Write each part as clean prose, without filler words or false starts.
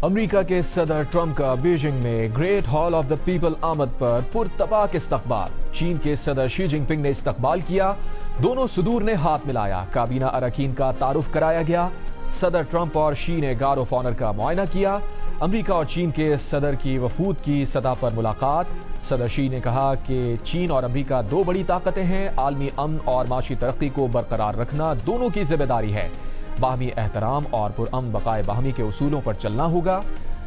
امریکہ کے صدر ٹرمپ کا بیجنگ میں great hall of the people آمد پر پرتپاک استقبال۔ چین کے صدر شی جن پنگ نے استقبال کیا، دونوں صدور نے ہاتھ ملایا، کابینہ اراکین کا تعارف کرایا گیا۔ صدر ٹرمپ اور شی نے گارڈ آف آنر کا معائنہ کیا۔ امریکہ اور چین کے صدر کی وفود کی سطح پر ملاقات۔ صدر شی نے کہا کہ چین اور امریکہ دو بڑی طاقتیں ہیں، عالمی امن اور معاشی ترقی کو برقرار رکھنا دونوں کی ذمہ داری ہے۔ باہمی احترام اور پرامن بقائے باہمی کے اصولوں پر چلنا ہوگا۔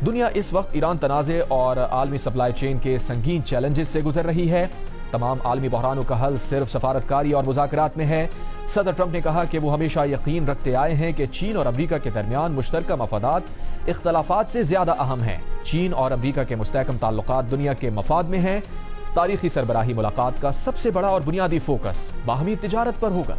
دنیا اس وقت ایران تنازع اور عالمی سپلائی چین کے سنگین چیلنجز سے گزر رہی ہے۔ تمام عالمی بحرانوں کا حل صرف سفارتکاری اور مذاکرات میں ہے۔ صدر ٹرمپ نے کہا کہ وہ ہمیشہ یقین رکھتے آئے ہیں کہ چین اور امریکہ کے درمیان مشترکہ مفادات اختلافات سے زیادہ اہم ہیں۔ چین اور امریکہ کے مستحکم تعلقات دنیا کے مفاد میں ہیں۔ تاریخی سربراہی ملاقات کا سب سے بڑا اور بنیادی فوکس باہمی تجارت پر ہوگا۔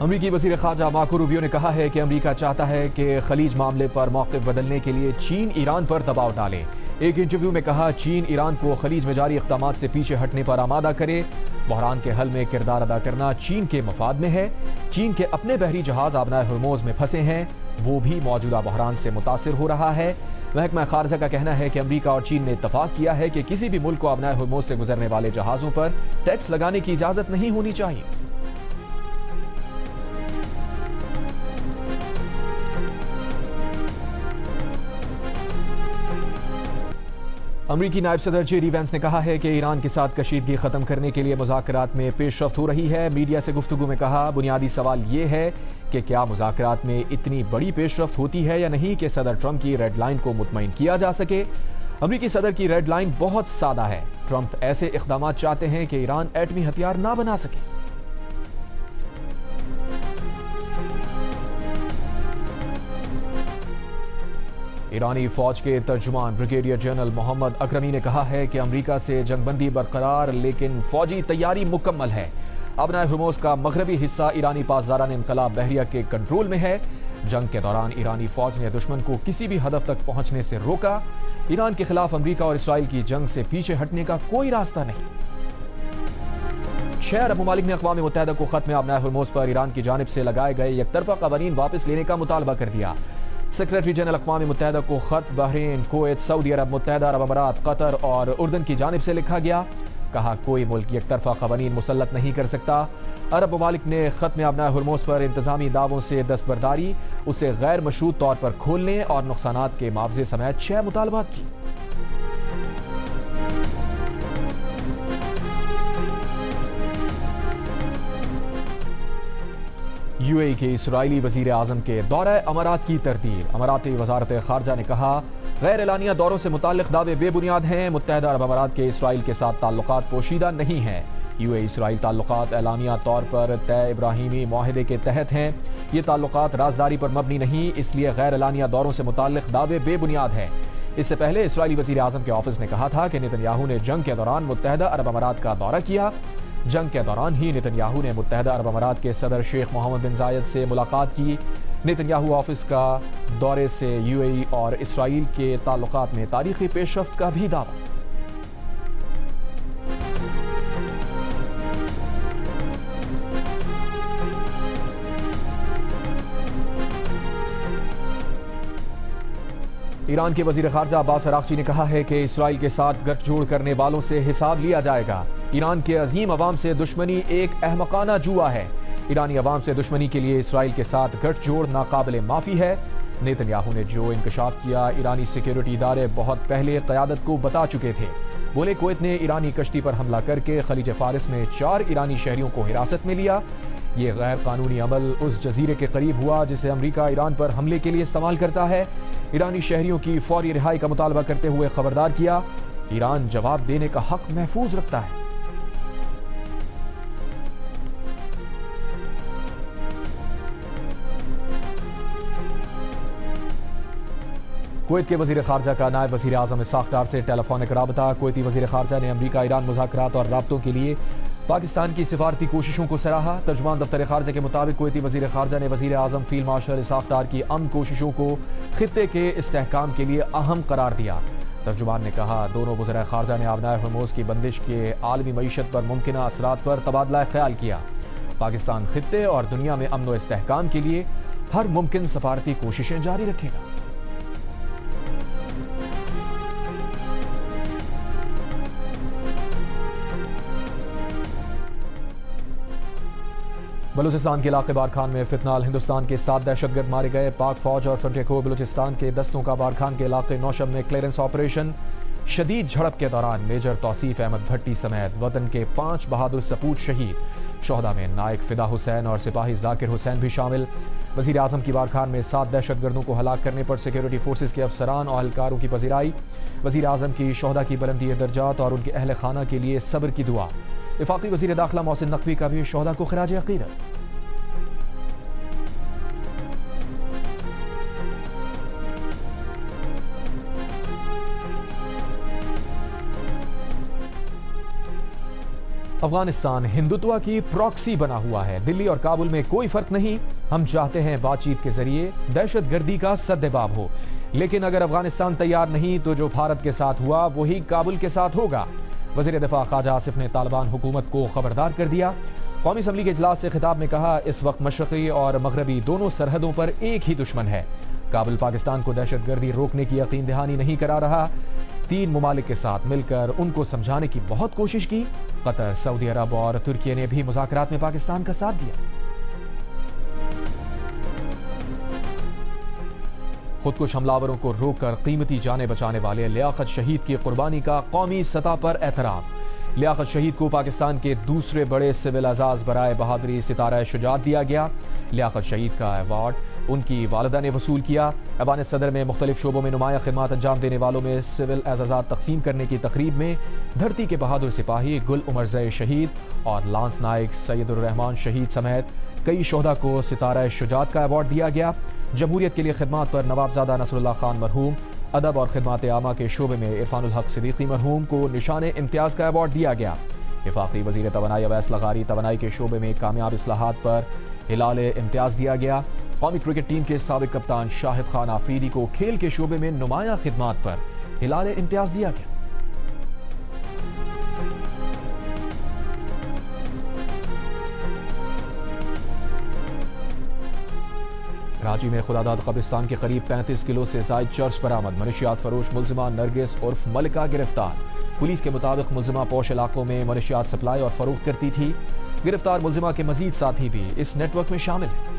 امریکی وزیر خارجہ مارکو روبیو نے کہا ہے کہ امریکہ چاہتا ہے کہ خلیج معاملے پر موقف بدلنے کے لیے چین ایران پر دباؤ ڈالے۔ ایک انٹرویو میں کہا چین ایران کو خلیج میں جاری اقدامات سے پیچھے ہٹنے پر آمادہ کرے۔ بحران کے حل میں کردار ادا کرنا چین کے مفاد میں ہے۔ چین کے اپنے بحری جہاز آبنائے ہرموز میں پھنسے ہیں، وہ بھی موجودہ بحران سے متاثر ہو رہا ہے۔ محکمہ خارجہ کا کہنا ہے کہ امریکہ اور چین نے اتفاق کیا ہے کہ کسی بھی ملک کو آبنائے ہرموز سے گزرنے والے جہازوں پر ٹیکس لگانے کی اجازت نہیں ہونی چاہیے۔ امریکی نائب صدر جے ڈی وینس نے کہا ہے کہ ایران کے ساتھ کشیدگی ختم کرنے کے لیے مذاکرات میں پیش رفت ہو رہی ہے۔ میڈیا سے گفتگو میں کہا بنیادی سوال یہ ہے کہ کیا مذاکرات میں اتنی بڑی پیش رفت ہوتی ہے یا نہیں کہ صدر ٹرمپ کی ریڈ لائن کو مطمئن کیا جا سکے۔ امریکی صدر کی ریڈ لائن بہت سادہ ہے، ٹرمپ ایسے اقدامات چاہتے ہیں کہ ایران ایٹمی ہتھیار نہ بنا سکے۔ ایرانی فوج کے ترجمان بریگیڈیئر جنرل محمد اکرمی نے کہا ہے کہ امریکہ سے جنگ بندی برقرار لیکن فوجی تیاری مکمل ہے۔ آبنائے ہرموز کا مغربی حصہ ایرانی پاسداران انقلاب بحریہ کے کنٹرول میں ہے۔ جنگ کے دوران ایرانی فوج نے دشمن کو کسی بھی ہدف تک پہنچنے سے روکا۔ ایران کے خلاف امریکہ اور اسرائیل کی جنگ سے پیچھے ہٹنے کا کوئی راستہ نہیں۔ 6 عرب ممالک نے اقوام متحدہ کو ختم آبنائے ہرموز پر ایران کی جانب سے لگائے گئے یک طرفہ قوانین واپس لینے کا مطالبہ کر دیا۔ سیکریٹری جنرل اقوام متحدہ کو خط بحرین، کویت، سعودی عرب، متحدہ عرب امارات، قطر اور اردن کی جانب سے لکھا گیا۔ کہا کوئی ملک یک طرفہ قوانین مسلط نہیں کر سکتا۔ عرب ممالک نے ختم آبنائے ہرموز پر انتظامی دعووں سے دستبرداری، اسے غیر مشروط طور پر کھولنے اور نقصانات کے معاوضے سمیت 6 مطالبات کی۔ یو اے ای کے اسرائیلی وزیر اعظم کے دورہ امارات کی ترتیب۔ اماراتی وزارت خارجہ نے کہا غیر اعلانیہ دوروں سے متعلق دعوے بے بنیاد ہیں۔ متحدہ عرب امارات کے اسرائیل کے ساتھ تعلقات پوشیدہ نہیں ہیں۔ یو اے اسرائیل تعلقات اعلانیہ طور پر طے ابراہیمی معاہدے کے تحت ہیں۔ یہ تعلقات رازداری پر مبنی نہیں، اس لیے غیر اعلانیہ دوروں سے متعلق دعوے بے بنیاد ہیں۔ اس سے پہلے اسرائیلی وزیر اعظم کے آفس نے کہا تھا کہ نتن یاہو نے جنگ کے دوران متحدہ عرب امارات کا دورہ کیا۔ جنگ کے دوران ہی نتن یاہو نے متحدہ عرب امارات کے صدر شیخ محمد بن زاید سے ملاقات کی۔ نتن یاہو آفس کا دورے سے یو اے ای اور اسرائیل کے تعلقات میں تاریخی پیش رفت کا بھی دعویٰ۔ ایران کے وزیر خارجہ عباس عراقچی نے کہا ہے کہ اسرائیل کے ساتھ گٹھ جوڑ کرنے والوں سے حساب لیا جائے گا۔ ایران کے عظیم عوام سے دشمنی ایک احمقانہ جوا ہے۔ ایرانی عوام سے دشمنی کے لیے اسرائیل کے ساتھ گٹھ جوڑ ناقابل معافی ہے۔ نیتن یاہو نے جو انکشاف کیا ایرانی سیکیورٹی ادارے بہت پہلے قیادت کو بتا چکے تھے۔ بولے کویت نے ایرانی کشتی پر حملہ کر کے خلیج فارس میں 4 ایرانی شہریوں کو حراست میں لیا۔ یہ غیر قانونی عمل اس جزیرے کے قریب ہوا جسے امریکہ ایران پر حملے کے لیے استعمال کرتا ہے۔ ایرانی شہریوں کی فوری رہائی کا مطالبہ کرتے ہوئے خبردار کیا ایران جواب دینے کا حق محفوظ رکھتا ہے۔ کویت کے وزیر خارجہ کا نائب وزیر اعظم اسحاق ڈار سے ٹیلی فونک رابطہ۔ کویتی وزیر خارجہ نے امریکہ ایران مذاکرات اور رابطوں کے لیے پاکستان کی سفارتی کوششوں کو سراہا. ترجمان دفتر خارجہ کے مطابق کویتی وزیر خارجہ نے وزیر اعظم فیلڈ مارشل اسحاق ڈار کی امن کوششوں کو خطے کے استحکام کے لیے اہم قرار دیا. ترجمان نے کہا دونوں وزراء خارجہ نے آبنائے ہرموز کی بندش کے عالمی معیشت پر ممکنہ اثرات پر تبادلہ خیال کیا. پاکستان خطے اور دنیا میں امن و استحکام کے لیے ہر ممکن سفارتی کوششیں جاری رکھے گا. بلوچستان کے علاقے بارکھان میں فتنال ہندوستان کے 7 دہشت گرد مارے گئے. پاک فوج اور فرنٹیکو بلوچستان کے دستوں کا بارکھان کے علاقے نوشب میں کلیئرنس آپریشن. شدید جھڑپ کے دوران میجر توصیف احمد بھٹی سمیت وطن کے 5 بہادر سپوت شہید. شہداء میں نائک فدا حسین اور سپاہی ذاکر حسین بھی شامل. وزیر اعظم کی بارکھان میں 7 دہشت گردوں کو ہلاک کرنے پر سیکیورٹی فورسز کے افسران اور اہلکاروں کی پذیرائی. وزیر اعظم کی شہداء کی بلندی درجات اور ان کے اہل خانہ کے لیے صبر کی دعا. وفاقی وزیر داخلہ محسن نقوی کا بھی شہداء کو خراج عقیدت. افغانستان ہندوتوا کی پراکسی بنا ہوا ہے. دلی اور کابل میں کوئی فرق نہیں. ہم چاہتے ہیں بات چیت کے ذریعے دہشت گردی کا سدباب ہو، لیکن اگر افغانستان تیار نہیں تو جو بھارت کے ساتھ ہوا وہی کابل کے ساتھ ہوگا. وزیر دفاع خواجہ آصف نے طالبان حکومت کو خبردار کر دیا. قومی اسمبلی کے اجلاس سے خطاب میں کہا اس وقت مشرقی اور مغربی دونوں سرحدوں پر ایک ہی دشمن ہے. کابل پاکستان کو دہشت گردی روکنے کی یقین دہانی نہیں کرا رہا. 3 ممالک کے ساتھ مل کر ان کو سمجھانے کی بہت کوشش کی. قطر، سعودی عرب اور ترکی نے بھی مذاکرات میں پاکستان کا ساتھ دیا. خودکش حملہ کو روک کر قیمتی جانیں بچانے والے لیاقت شہید کی قربانی کا قومی سطح پر اعتراف. لیاقت شہید کو پاکستان کے دوسرے بڑے سول اعزاز برائے بہادری ستارہ شجاعت دیا گیا. لیاقت شہید کا ایوارڈ ان کی والدہ نے وصول کیا. ایوان صدر میں مختلف شعبوں میں نمایاں خدمات انجام دینے والوں میں سول اعزازات تقسیم کرنے کی تقریب میں دھرتی کے بہادر سپاہی گل عمرزئی شہید اور لانس نائک سید الرحمان شہید سمیت کئی شہداء کو ستارہ شجاعت کا ایوارڈ دیا گیا. جمہوریت کے لیے خدمات پر نوابزادہ نصر اللہ خان مرحوم، ادب اور خدمات عامہ کے شعبے میں عرفان الحق صدیقی مرحوم کو نشان امتیاز کا ایوارڈ دیا گیا. وفاقی وزیر توانائی اویس لغاری توانائی کے شعبے میں کامیاب اصلاحات پر ہلال امتیاز دیا گیا. قومی کرکٹ ٹیم کے سابق کپتان شاہد خان آفریدی کو کھیل کے شعبے میں نمایاں خدمات پر ہلال امتیاز دیا گیا. کراچی میں خداداد قبرستان کے قریب 35 کلو سے زائد چرس برآمد. منشیات فروش ملزمہ نرگس عرف ملکہ گرفتار. پولیس کے مطابق ملزمہ پوش علاقوں میں منشیات سپلائی اور فروخت کرتی تھی. گرفتار ملزمہ کے مزید ساتھی بھی اس نیٹ ورک میں شامل ہیں.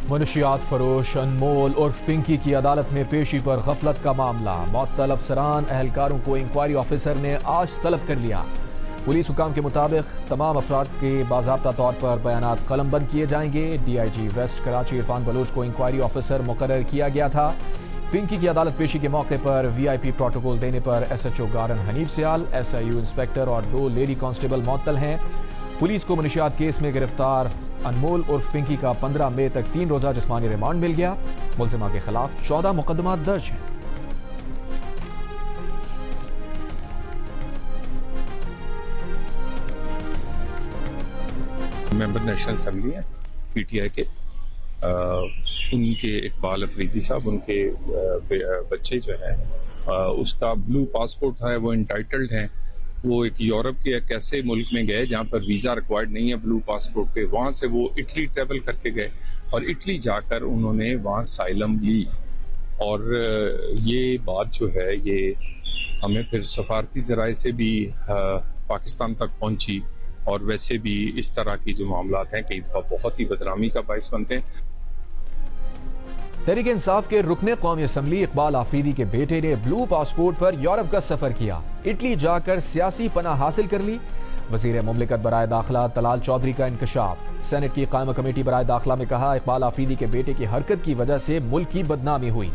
منشیات فروش انمول عرف پنکی کی عدالت میں پیشی پر غفلت کا معاملہ. معطل افسران اہلکاروں کو انکوائری آفیسر نے آج طلب کر لیا. پولیس حکام کے مطابق تمام افراد کے باضابطہ طور پر بیانات قلم بند کیے جائیں گے. D I G west Karachi Irfan Baloch کو انکوائری آفیسر مقرر کیا گیا تھا. پنکی کی عدالت پیشی کے موقع پر وی آئی پی پروٹوکول دینے پر SHO garden Hanif Sial, SIU inspector اور 2 لیڈی کانسٹیبل معطل ہیں. پولیس کو منشیات کیس میں گرفتار انمول عرف پنکی کا 15 مئی تک 3 روزہ جسمانی ریمانڈ مل گیا. ملزمہ کے خلاف 14 مقدمات درج ہیں. ممبر نیشنل اسمبلی ہیں پی ٹی آئی کے، ان کے اقبال افریدی صاحب، ان کے بچے جو ہیں اس کا بلو پاسپورٹ ہے، وہ انٹائٹلڈ ہیں. وہ ایک یورپ کے ایک ایسے ملک میں گئے جہاں پر ویزا ریکوائرڈ نہیں ہے بلو پاسپورٹ پہ. وہاں سے وہ اٹلی ٹریول کر کے گئے اور اٹلی جا کر انہوں نے وہاں سائلم لی. اور یہ بات جو ہے یہ ہمیں پھر سفارتی ذرائع سے بھی پاکستان تک پہنچی. اور ویسے بھی اس طرح کی جو معاملات ہیں کئی دفعہ بہت ہی بدنامی کا باعث بنتے ہیں. تحریک انصاف کے رکن قومی اسمبلی اقبال آفریدی کے بیٹے نے بلو پاسپورٹ پر یورپ کا سفر کیا. اٹلی جا کر سیاسی پناہ حاصل کر لی. وزیر مملکت برائے داخلہ طلال چودھری کا انکشاف. سینٹ کی قائمہ کمیٹی برائے داخلہ میں کہا اقبال آفریدی کے بیٹے کی حرکت کی وجہ سے ملک کی بدنامی ہوئی.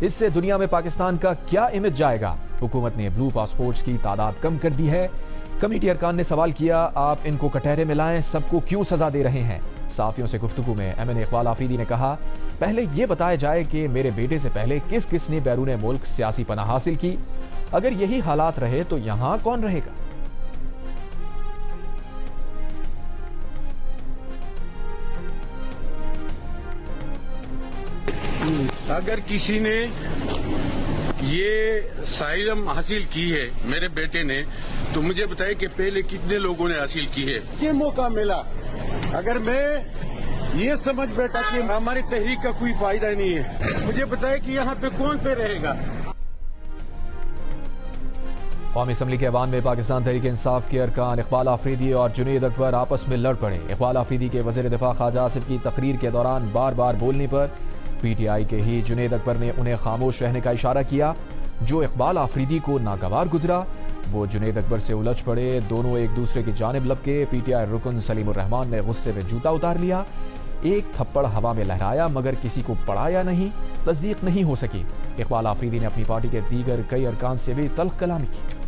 اس سے دنیا میں پاکستان کا کیا امیج جائے گا. حکومت نے بلو پاسپورٹس کی تعداد کم کر دی ہے. کمیٹی ارکان نے سوال کیا آپ ان کو کٹہرے میں لائیں، سب کو کیوں سزا دے رہے ہیں. صحافیوں سے گفتگو میں ایم این اے اقبال آفریدی نے کہا پہلے یہ بتایا جائے کہ میرے بیٹے سے پہلے کس کس نے بیرون ملک سیاسی پناہ حاصل کی. اگر یہی حالات رہے تو یہاں کون رہے گا؟ اگر کسی نے یہ اسائلم حاصل کی ہے میرے بیٹے نے تو مجھے بتائے کہ پہلے کتنے لوگوں نے حاصل کی ہے. یہ موقع ملا. اگر میں یہ سمجھ بیٹھا کہ ہماری تحریک کا کوئی فائدہ نہیں ہے, مجھے بتائے کہ یہاں پہ کون پہ رہے گا. قومی اسمبلی کے ایوان میں پاکستان تحریک انصاف کے ارکان اقبال آفریدی اور جنید اکبر آپس میں لڑ پڑے. اقبال آفریدی کے وزیر دفاع خواجہ آصف کی تقریر کے دوران بار بار بولنے پر پی ٹی آئی کے ہی جنید اکبر نے انہیں خاموش رہنے کا اشارہ کیا. جو اقبال آفریدی کو ناگوار گزرا وہ جنید اکبر سے الجھ پڑے. دونوں ایک دوسرے کی جانب لپکے. پی ٹی آئی رکن سلیم الرحمان نے غصے میں جوتا اتار لیا. ایک تھپڑ ہوا میں لہرایا مگر کسی کو پڑا یا نہیں تصدیق نہیں ہو سکی. اقبال آفریدی نے اپنی پارٹی کے دیگر کئی ارکان سے بھی تلخ کلامی کی.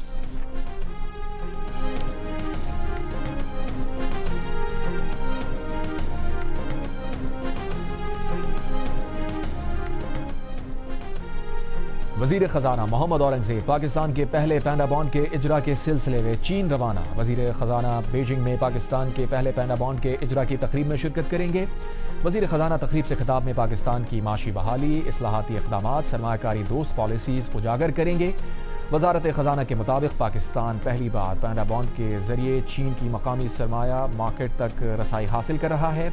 وزیر خزانہ محمد اورنگزیب پاکستان کے پہلے پینڈا بانڈ کے اجرا کے سلسلے میں چین روانہ. وزیر خزانہ بیجنگ میں پاکستان کے پہلے پینڈا بانڈ کے اجرا کی تقریب میں شرکت کریں گے. وزیر خزانہ تقریب سے خطاب میں پاکستان کی معاشی بحالی, اصلاحاتی اقدامات, سرمایہ کاری دوست پالیسیز اجاگر کریں گے. وزارت خزانہ کے مطابق پاکستان پہلی بار پینڈا بانڈ کے ذریعے چین کی مقامی سرمایہ مارکیٹ تک رسائی حاصل کر رہا ہے.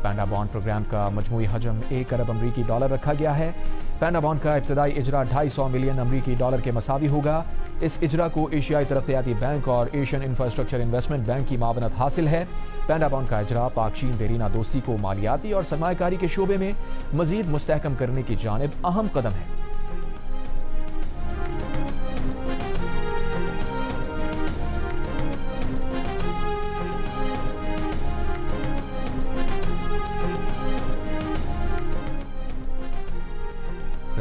پینڈا بانڈ پروگرام کا مجموعی حجم $1 ارب رکھا گیا ہے. پینڈا بانڈ کا ابتدائی اجرا $250 ملین کے مساوی ہوگا. اس اجرا کو ایشیائی ترقیاتی بینک اور ایشین انفراسٹرکچر انویسٹمنٹ بینک کی معاونت حاصل ہے. پینڈا بانڈ کا اجرا پاک چین دیرینہ دوستی کو مالیاتی اور سرمایہ کاری کے شعبے میں مزید مستحکم کرنے کی جانب اہم قدم ہے.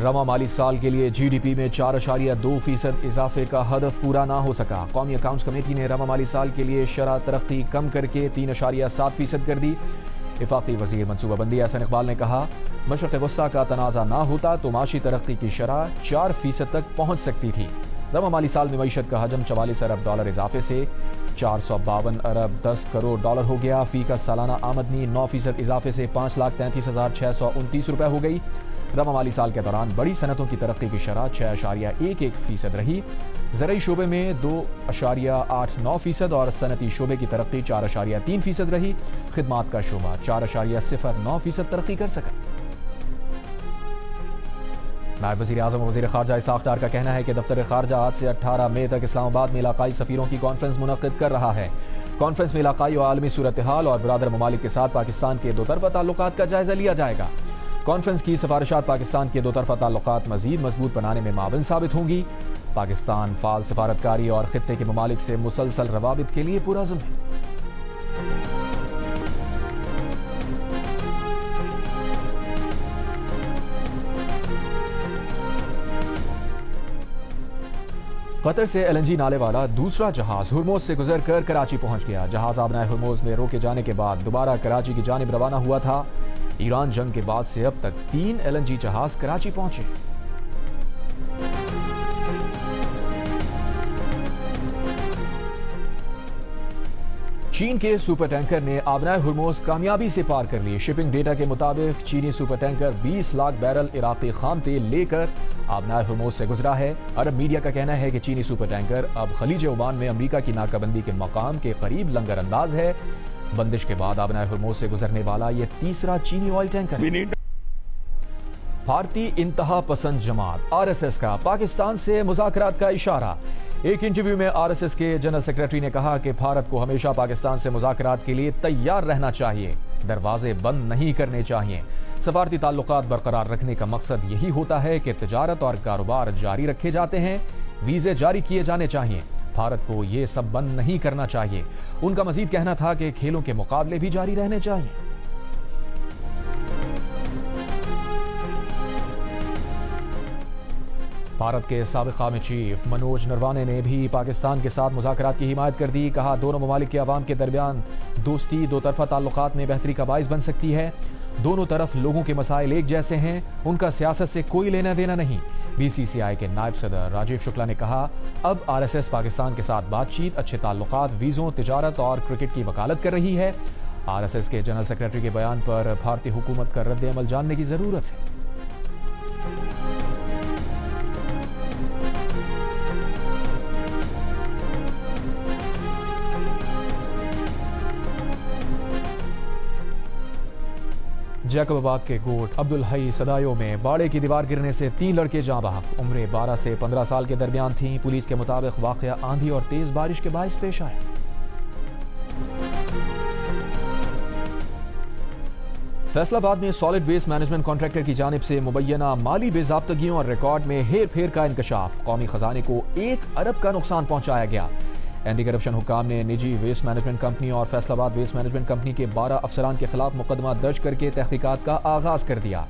رواں مالی سال کے لیے جی ڈی پی میں 4.2% اضافے کا ہدف پورا نہ ہو سکا. قومی اکاؤنٹس کمیٹی نے رواں مالی سال کے لیے شرح ترقی کم کر کے 3.7% کر دی. وفاقی وزیر منصوبہ بندی احسن اقبال نے کہا مشرق وسطیٰ کا تنازع نہ ہوتا تو معاشی ترقی کی شرح 4% تک پہنچ سکتی تھی. رواں مالی سال میں معیشت کا حجم $44 ارب اضافے سے $452 ارب 10 کروڑ ہو گیا. فی کا سالانہ آمدنی 9% اضافے سے 5,33,629 روپے ہو گئی. رواں مالی سال کے دوران بڑی صنعتوں کی ترقی کی شرح 6.11% رہی. زرعی شعبے میں 2.89% اور صنعتی شعبے کی ترقی 4.3% رہی. خدمات کا شعبہ 4.09% ترقی کر سکا. نائب وزیر اعظم و وزیر خارجہ اسحاق ڈار کا کہنا ہے کہ دفتر خارجہ آج سے 18 مئی تک اسلام آباد میں علاقائی سفیروں کی کانفرنس منعقد کر رہا ہے. کانفرنس میں علاقائی و عالمی صورتحال اور برادر ممالک کے ساتھ پاکستان کے دو طرفہ تعلقات کا جائزہ لیا جائے گا. کانفرنس کی سفارشات پاکستان کے دو طرفہ تعلقات مزید مضبوط بنانے میں معاون ثابت ہوں گی. پاکستان فعال سفارتکاری اور خطے کے ممالک سے مسلسل روابط کے لیے پرعزم ہے. قطر سے ایل این جی نالے والا دوسرا جہاز ہرموز سے گزر کر کراچی پہنچ گیا. جہاز آبنائے ہرموز میں روکے جانے کے بعد دوبارہ کراچی کی جانب روانہ ہوا تھا. ایران جنگ کے بعد سے اب تک 3 ایل این جی جہاز کراچی پہنچے. چین کے سپر ٹینکر نے آبنائے ہرموز کامیابی سے پار کر لی. شپنگ ڈیٹا کے مطابق چینی سپر ٹینکر 20 لاکھ بیرل عراقی خام تیل لے کر آبنائے ہرموز سے گزرا ہے. عرب میڈیا کا کہنا ہے کہ چینی سپر ٹینکر اب خلیج عمان میں امریکہ کی ناکہ بندی کے مقام کے قریب لنگر انداز ہے. بندش کے بعد آبنائے ہرموز سے گزرنے والا یہ تیسرا چینی آئل ٹینکر ہے. بھارتی انتہا پسند جماعت آر ایس ایس کا پاکستان سے مذاکرات کا اشارہ. ایک انٹرویو میں آر ایس ایس کے جنرل سیکریٹری نے کہا کہ بھارت کو ہمیشہ پاکستان سے مذاکرات کے لیے تیار رہنا چاہیے, دروازے بند نہیں کرنے چاہیے. سفارتی تعلقات برقرار رکھنے کا مقصد یہی ہوتا ہے کہ تجارت اور کاروبار جاری رکھے جاتے ہیں, ویزے جاری کیے جانے چاہیے. بھارت کو یہ سب بند نہیں کرنا چاہیے. ان کا مزید کہنا تھا کہ کھیلوں کے مقابلے بھی جاری رہنے چاہیے. بھارت کے سابق آرمی چیف منوج نروانے نے بھی پاکستان کے ساتھ مذاکرات کی حمایت کر دی. کہا دونوں ممالک کے عوام کے درمیان دوستی دو طرفہ تعلقات میں بہتری کا باعث بن سکتی ہے. دونوں طرف لوگوں کے مسائل ایک جیسے ہیں، ان کا سیاست سے کوئی لینا دینا نہیں۔ بی سی سی آئی کے نائب صدر راجیو شکلا نے کہا، اب آر ایس ایس پاکستان کے ساتھ بات چیت، اچھے تعلقات، ویزوں، تجارت اور کرکٹ کی وکالت کر رہی ہے۔ آر ایس ایس کے جنرل سیکرٹری کے بیان پر بھارتی حکومت کا رد عمل جاننے کی ضرورت ہے۔ جیکب آباد کے گوٹ عبدالحی صدایوں میں باڑے کی دیوار گرنے سے 3 لڑکے جاں بحق، عمریں 12 سے 15 سال کے درمیان تھیں۔ پولیس کے مطابق واقعہ آندھی اور تیز بارش کے باعث پیش آیا۔ فیصل آباد میں سالڈ ویسٹ مینجمنٹ کانٹریکٹر کی جانب سے مبینہ مالی بے ضابطگیوں اور ریکارڈ میں ہیر پھیر کا انکشاف، قومی خزانے کو 1 ارب کا نقصان پہنچایا گیا۔ اینٹی کرپشن حکام نے نجی ویسٹ مینجمنٹ کمپنی اور فیصل آباد ویسٹ مینجمنٹ کمپنی کے 12 افسران کے خلاف مقدمہ درج کر کے تحقیقات کا آغاز کر دیا۔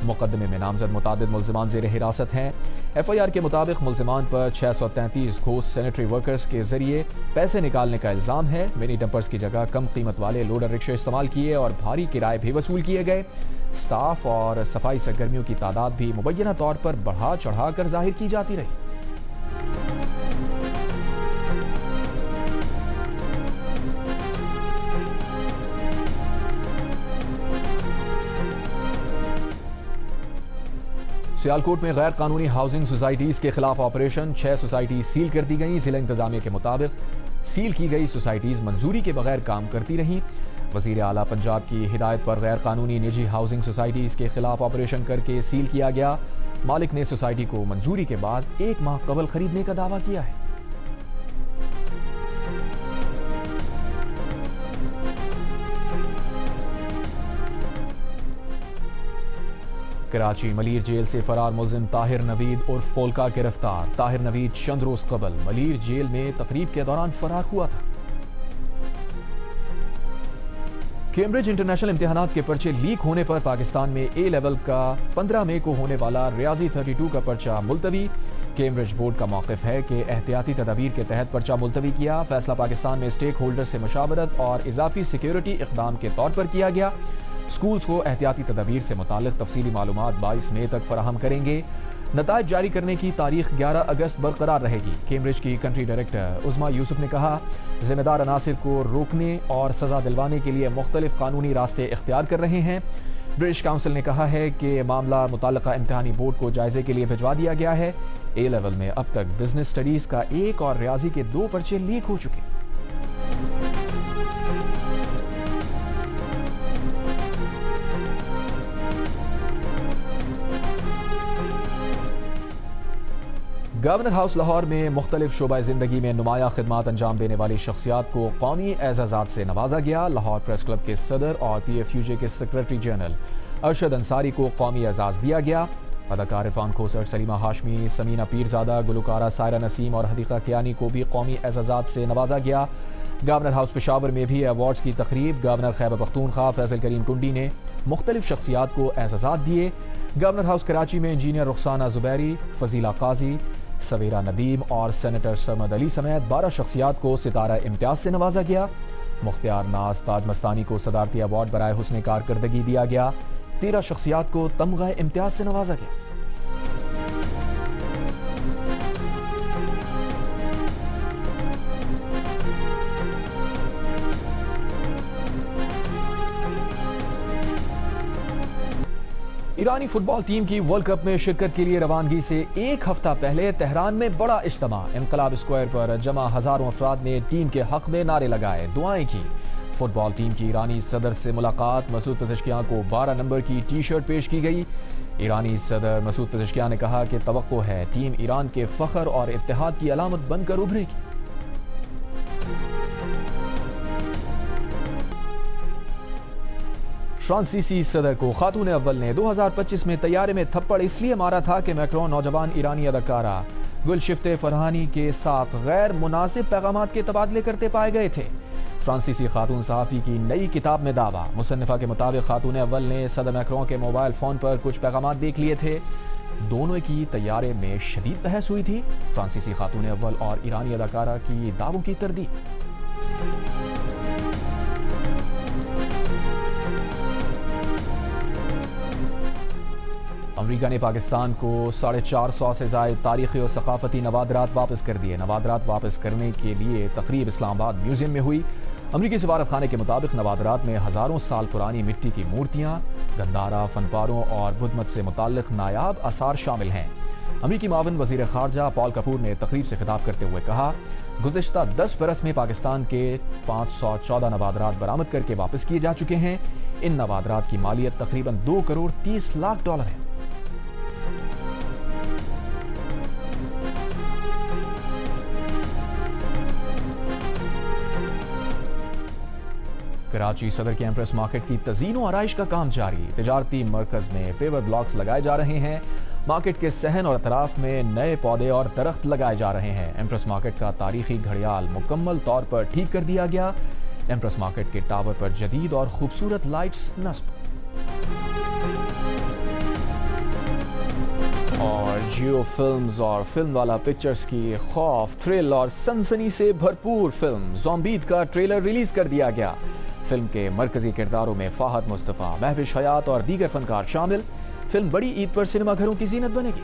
مقدمے میں نامزد متعدد ملزمان زیر حراست ہیں۔ ایف آئی آر کے مطابق ملزمان پر 633 گھوس سینیٹری ورکرز کے ذریعے پیسے نکالنے کا الزام ہے۔ منی ڈمپرز کی جگہ کم قیمت والے لوڈر رکشے استعمال کیے اور بھاری کرائے بھی وصول کیے گئے۔ سٹاف اور صفائی سرگرمیوں کی تعداد بھی مبینہ طور پر بڑھا چڑھا کر ظاہر کی جاتی رہی۔ سیالکوٹ میں غیر قانونی ہاؤسنگ سوسائٹیز کے خلاف آپریشن، 6 سوسائٹیز سیل کر دی گئیں۔ ضلع انتظامیہ کے مطابق سیل کی گئی سوسائٹیز منظوری کے بغیر کام کرتی رہیں۔ وزیر اعلیٰ پنجاب کی ہدایت پر غیر قانونی نجی ہاؤسنگ سوسائٹیز کے خلاف آپریشن کر کے سیل کیا گیا۔ مالک نے سوسائٹی کو منظوری کے بعد 1 ماہ قبل خریدنے کا دعویٰ کیا ہے۔ کراچی ملیر جیل سے فرار ملزم طاہر نوید عرف پولکا گرفتار۔ طاہر نوید چند روز قبل ملیر جیل میں تقریب کے دوران فرار ہوا تھا۔ کیمبرج انٹرنیشنل امتحانات کے پرچے لیک ہونے پر پاکستان میں اے لیول کا 15 مئی کو ہونے والا ریاضی 32 کا پرچہ ملتوی۔ کیمبرج بورڈ کا موقف ہے کہ احتیاطی تدابیر کے تحت پرچہ ملتوی کیا۔ فیصلہ پاکستان میں اسٹیک ہولڈر سے مشاورت اور اضافی سیکیورٹی اقدام کے طور پر کیا گیا۔ اسکولز کو احتیاطی تدابیر سے متعلق تفصیلی معلومات 22 مئی تک فراہم کریں گے۔ نتائج جاری کرنے کی تاریخ 11 اگست برقرار رہے گی۔ کیمبرج کی کنٹری ڈائریکٹر عظما یوسف نے کہا، ذمہ دار عناصر کو روکنے اور سزا دلوانے کے لیے مختلف قانونی راستے اختیار کر رہے ہیں۔ برٹش کونسل نے کہا ہے کہ معاملہ متعلقہ امتحانی بورڈ کو جائزے کے لیے بھجوا دیا گیا ہے۔ اے لیول میں اب تک بزنس اسٹڈیز کا 1 اور ریاضی کے 2 پرچے لیک ہو چکے۔ گورنر ہاؤس لاہور میں مختلف شعبہ زندگی میں نمایاں خدمات انجام دینے والی شخصیات کو قومی اعزازات سے نوازا گیا۔ لاہور پریس کلب کے صدر اور پی ایف یو جے کے سیکرٹری جنرل ارشد انصاری کو قومی اعزاز دیا گیا۔ اداکار عرفان کھوسر، سلیمہ ہاشمی، سمینہ پیرزادہ، گلوکارہ سائرہ نسیم اور حدیقہ کیانی کو بھی قومی اعزازات سے نوازا گیا۔ گورنر ہاؤس پشاور میں بھی ایوارڈز کی تقریب، گورنر خیبر پختونخوا فیصل کریم ٹنڈی نے مختلف شخصیات کو اعزازات دیے۔ گورنر ہاؤس کراچی میں انجینئر رخسانہ زبیری، فضیلہ قاضی، سویرہ ندیم اور سینیٹر سرمد علی سمیت 12 شخصیات کو ستارہ امتیاز سے نوازا گیا۔ مختار ناز تاج مستانی کو صدارتی ایوارڈ برائے حسن کارکردگی دیا گیا۔ 13 شخصیات کو تمغہ امتیاز سے نوازا گیا۔ ایرانی فٹ بال ٹیم کی ورلڈ کپ میں شرکت کے لیے روانگی سے 1 ہفتہ پہلے تہران میں بڑا اجتماع۔ انقلاب اسکوائر پر جمع ہزاروں افراد نے ٹیم کے حق میں نعرے لگائے، دعائیں کی۔ فٹ بال ٹیم کی ایرانی صدر سے ملاقات، مسعود پزشکیان کو 12 نمبر کی ٹی شرٹ پیش کی گئی۔ ایرانی صدر مسعود پزشکیان نے کہا کہ توقع ہے ٹیم ایران کے فخر اور اتحاد کی علامت بن کر ابھرے گی۔ فرانسیسی صدر کو خاتون اول نے 2025 میں طیارے میں تھپڑ اس لیے مارا تھا کہ میکرون نوجوان ایرانی اداکارہ گلشفت فرحانی کے ساتھ غیر مناسب پیغامات کے تبادلے کرتے پائے گئے تھے۔ فرانسیسی خاتون صحافی کی نئی کتاب میں دعویٰ، مصنفہ کے مطابق خاتون اول نے صدر میکرون کے موبائل فون پر کچھ پیغامات دیکھ لیے تھے۔ دونوں کی طیارے میں شدید بحث ہوئی تھی۔ فرانسیسی خاتون اول اور ایرانی اداکارہ کی دعووں کی تردید۔ امریکہ نے پاکستان کو 450 سے زائد تاریخی اور ثقافتی نوادرات واپس کر دیے۔ نوادرات واپس کرنے کے لیے تقریب اسلام آباد میوزیم میں ہوئی۔ امریکی سفارت خانے کے مطابق نوادرات میں ہزاروں سال پرانی مٹی کی مورتیاں، گندارا، فن پاروں اور بدھ مت سے متعلق نایاب آثار شامل ہیں۔ امریکی معاون وزیر خارجہ پال کپور نے تقریب سے خطاب کرتے ہوئے کہا، گزشتہ 10 برس میں پاکستان کے 514 نوادرات برآمد کر کے واپس کیے جا چکے ہیں۔ ان نوادرات کی مالیت تقریباً $2 کروڑ 30 لاکھ ہے۔ کراچی صدر کے ایمپریس مارکیٹ کی تزئین و آرائش کا کام جاری۔ تجارتی مرکز میں پیور بلاکس لگائے جا رہے ہیں۔ مارکیٹ کے صحن اور اطراف میں نئے پودے اور درخت لگائے جا رہے ہیں۔ ایمپریس مارکیٹ کا تاریخی گھڑیال مکمل طور پر ٹھیک کر دیا گیا۔ ایمپریس مارکیٹ کے ٹاور پر جدید اور خوبصورت لائٹس نصب۔ اور جیو فلمز اور فلم والا پکچرز کی خوف، تھرل اور سنسنی سے بھرپور فلم زومبید کا ٹریلر ریلیز کر دیا گیا۔ فلم کے مرکزی کرداروں میں فہد مصطفیٰ، مہوش حیات اور دیگر فنکار شامل۔ فلم بڑی عید پر سنیما گھروں کی زینت بنے گی۔